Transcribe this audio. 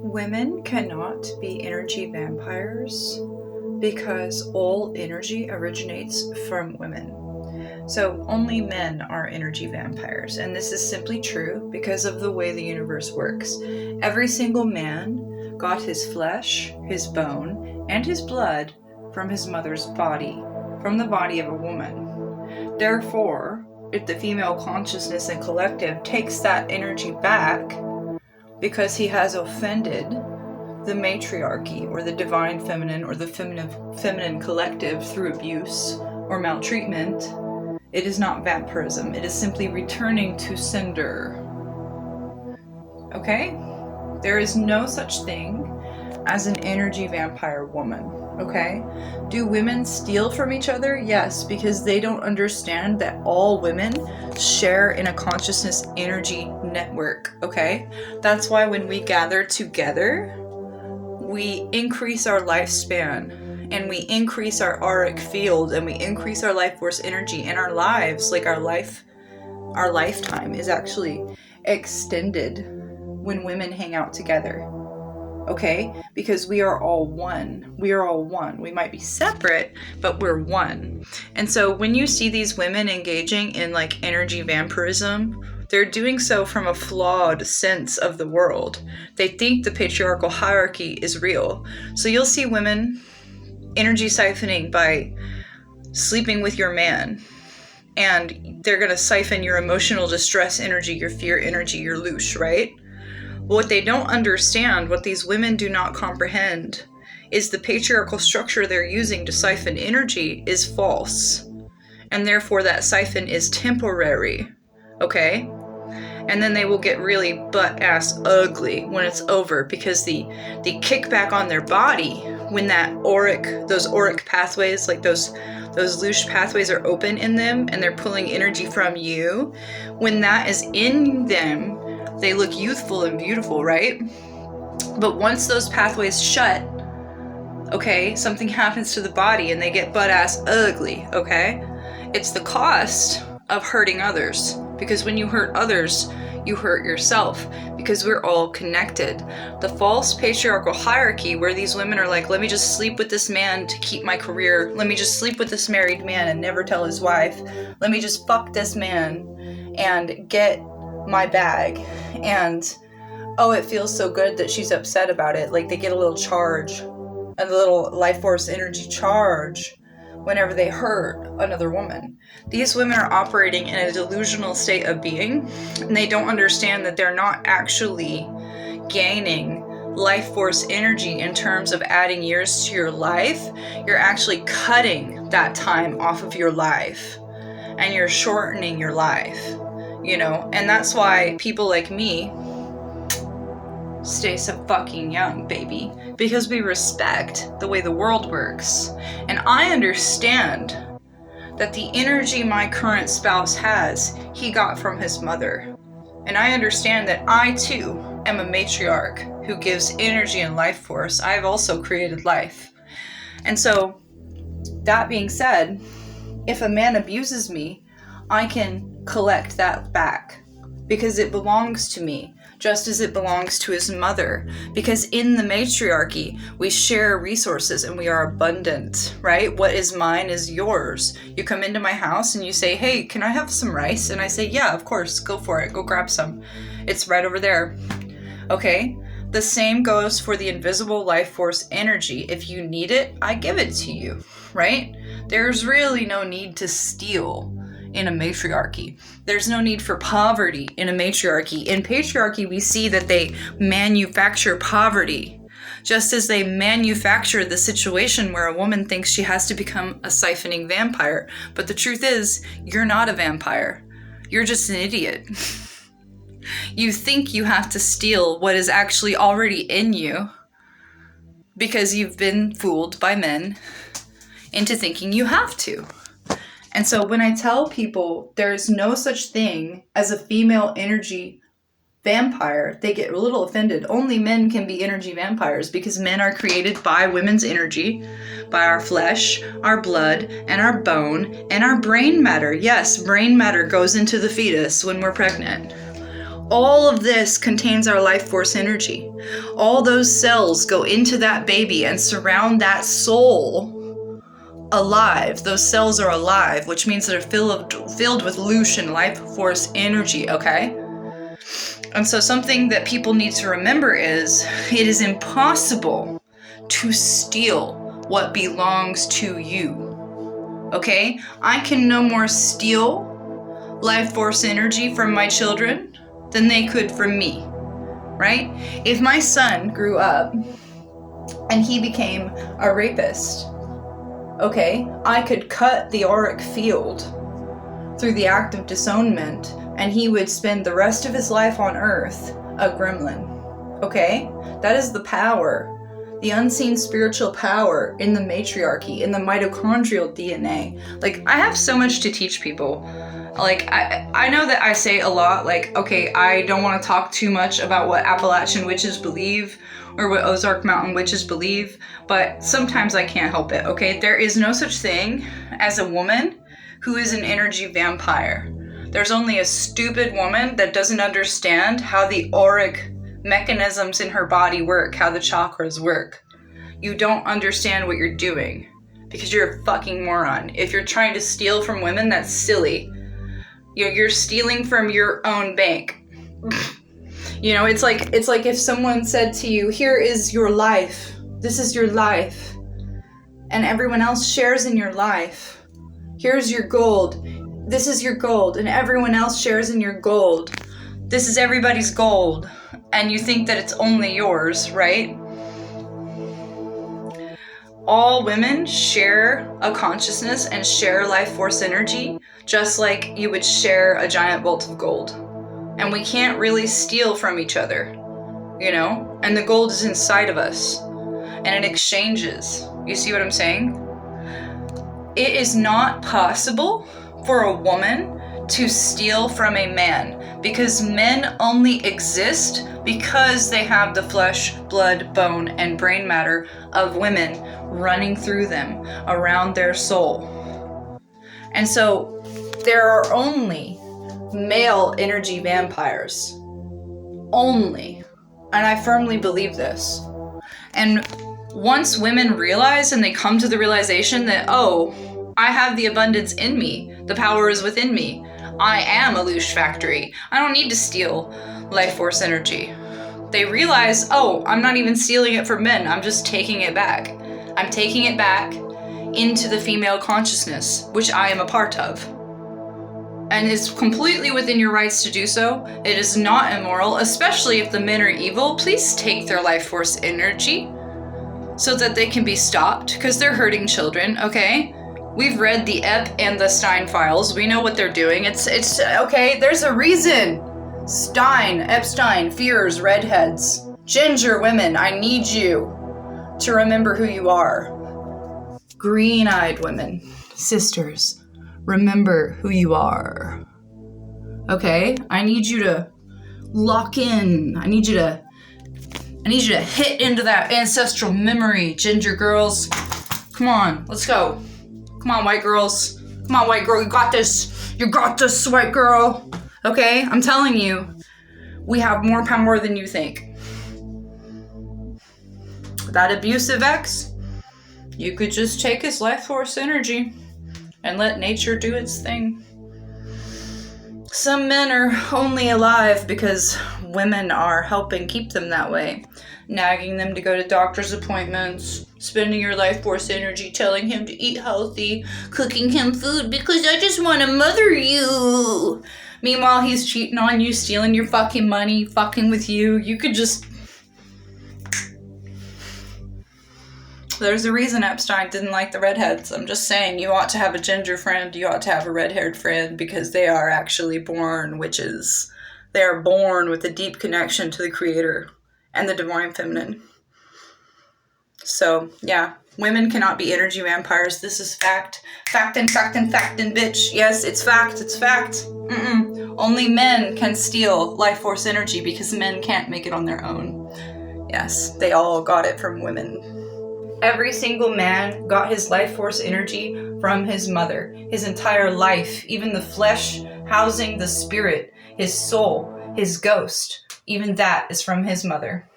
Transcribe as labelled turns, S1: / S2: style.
S1: Women cannot be energy vampires because all energy originates from women. So only men are energy vampires, and this is simply true because of the way the universe works. Every single man got his flesh, his bone, and his blood from his mother's body, from the body of a woman. Therefore, if the female consciousness and collective takes that energy back because he has offended the matriarchy or the divine feminine or the feminine collective through abuse or maltreatment, it is not vampirism. It is simply returning to sender. Okay? There is no such thing as an energy vampire woman. Okay? Do women steal from each other? Yes, because they don't understand that all women share in a consciousness energy network. Okay? That's why when we gather together, we increase our lifespan and we increase our auric field and we increase our life force energy, and our lives, like our lifetime is actually extended when women hang out together. Okay? Because we are all one. We are all one. We might be separate, but we're one. And so when you see these women engaging in like energy vampirism, they're doing so from a flawed sense of the world. They think the patriarchal hierarchy is real. So you'll see women energy siphoning by sleeping with your man, and they're going to siphon your emotional distress energy, your fear energy, your loosh, right? What they don't understand, what these women do not comprehend, is the patriarchal structure they're using to siphon energy is false. And therefore that siphon is temporary. Okay? And then they will get really butt-ass ugly when it's over, because the kickback on their body when those auric pathways, like those loosh pathways are open in them and they're pulling energy from you, when that is in them, they look youthful and beautiful, right? But once those pathways shut, okay, something happens to the body and they get butt-ass ugly, okay? It's the cost of hurting others, because when you hurt others, you hurt yourself, because we're all connected. The false patriarchal hierarchy where these women are like, let me just sleep with this man to keep my career. Let me just sleep with this married man and never tell his wife. Let me just fuck this man and get my bag. And, oh, it feels so good that she's upset about it. Like they get a little charge, a little life force energy charge whenever they hurt another woman. These women are operating in a delusional state of being, and they don't understand that they're not actually gaining life force energy in terms of adding years to your life. You're actually cutting that time off of your life, and you're shortening your life, you know? And that's why people like me stay so fucking young, baby, because we respect the way the world works. And I understand that the energy my current spouse has, he got from his mother. And I understand that I too am a matriarch who gives energy and life force. I've also created life. And so, that being said, if a man abuses me, I can collect that back because it belongs to me, just as it belongs to his mother. Because in the matriarchy, we share resources and we are abundant, right? What is mine is yours. You come into my house and you say, hey, can I have some rice? And I say, yeah, of course, go for it. Go grab some. It's right over there. Okay? The same goes for the invisible life force energy. If you need it, I give it to you, right? There's really no need to steal in a matriarchy. There's no need for poverty in a matriarchy. In patriarchy, we see that they manufacture poverty, just as they manufacture the situation where a woman thinks she has to become a siphoning vampire. But the truth is, you're not a vampire. You're just an idiot. You think you have to steal what is actually already in you because you've been fooled by men into thinking you have to. And so when I tell people there's no such thing as a female energy vampire, they get a little offended. Only men can be energy vampires because men are created by women's energy, by our flesh, our blood, and our bone, and our brain matter. Yes, brain matter goes into the fetus when we're pregnant. All of this contains our life force energy. All those cells go into that baby and surround that soul alive. Those cells are alive, which means they're filled with Lucian life force energy, okay? And so something that people need to remember is it is impossible to steal what belongs to you. Okay? I can no more steal life force energy from my children than they could from me. Right? If my son grew up and he became a rapist, okay, I could cut the auric field through the act of disownment, and he would spend the rest of his life on Earth a gremlin. Okay? That is the power, the unseen spiritual power in the matriarchy, in the mitochondrial DNA. Like, I have so much to teach people. Like, I know that I say a lot, like, okay, I don't want to talk too much about what Appalachian witches believe or what Ozark Mountain witches believe, but sometimes I can't help it, okay? There is no such thing as a woman who is an energy vampire. There's only a stupid woman that doesn't understand how the auric mechanisms in her body work, how the chakras work. You don't understand what you're doing because you're a fucking moron. If you're trying to steal from women, that's silly. You're stealing from your own bank. You know, it's like if someone said to you, here is your life. This is your life. And everyone else shares in your life. Here's your gold. This is your gold. And everyone else shares in your gold. This is everybody's gold. And you think that it's only yours, right? All women share a consciousness and share life force energy, just like you would share a giant bolt of gold. And we can't really steal from each other, you know? And the gold is inside of us. And it exchanges. You see what I'm saying? It is not possible for a woman to steal from a man, because men only exist because they have the flesh, blood, bone, and brain matter of women running through them around their soul. And so there are only male energy vampires. Only. And I firmly believe this. And once women realize and they come to the realization that, oh, I have the abundance in me, the power is within me, I am a Lush factory, I don't need to steal life force energy. They realize, oh, I'm not even stealing it from men, I'm just taking it back. I'm taking it back into the female consciousness, which I am a part of. And it's completely within your rights to do so. It is not immoral, especially if the men are evil. Please take their life force energy so that they can be stopped, because they're hurting children, okay? We've read the Ep and the Stein files. We know what they're doing. It's okay, there's a reason. Epstein fears redheads. Ginger women, I need you to remember who you are. Green-eyed women, sisters, remember who you are. Okay? I need you to lock in. I need you to hit into that ancestral memory, ginger girls. Come on, let's go. Come on, white girls. Come on, white girl, you got this. You got this, white girl. Okay? I'm telling you, we have more power than you think. That abusive ex, you could just take his life force energy and let nature do its thing. Some men are only alive because women are helping keep them that way. Nagging them to go to doctor's appointments, spending your life force energy telling him to eat healthy, cooking him food because I just want to mother you. Meanwhile, he's cheating on you, stealing your fucking money, fucking with you. You could just... There's a reason Epstein didn't like the redheads. I'm just saying, you ought to have a ginger friend, you ought to have a red-haired friend, because they are actually born witches. They are born with a deep connection to the Creator and the Divine Feminine. So, yeah, women cannot be energy vampires. This is fact. Fact and bitch. Yes, it's fact. It's fact. Only men can steal life force energy because men can't make it on their own. Yes, they all got it from women. Every single man got his life force energy from his mother. His entire life, even the flesh housing the spirit, his soul, His ghost, even that is from his mother.